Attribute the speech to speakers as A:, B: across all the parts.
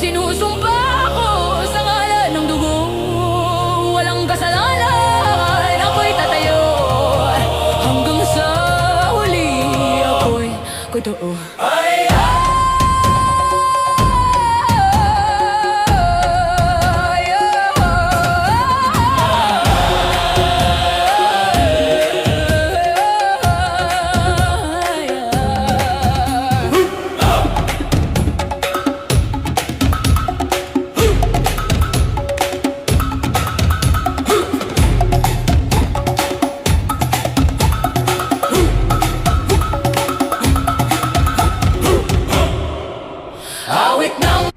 A: Isinusumpa ako sa ngalan ng dugo, walang kasalanan, ako'y tatayo hanggang sa huli, ako'y totoo. Awit ng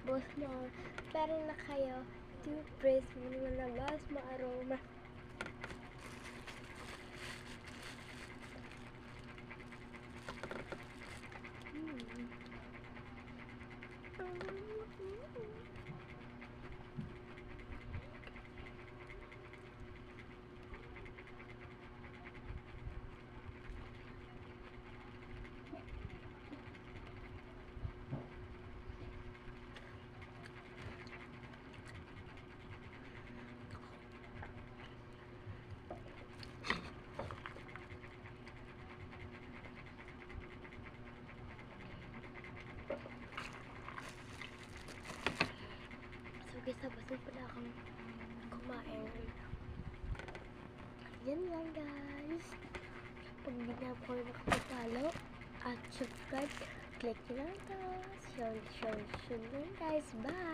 B: Boss mo, pero na kayo, toothpaste mo na labas mo aroma. Sabay pala akong kumain. Yan lang guys. Pag hindi na po nakapatalo at subscribe, click nyo lang ito. Show guys. Bye!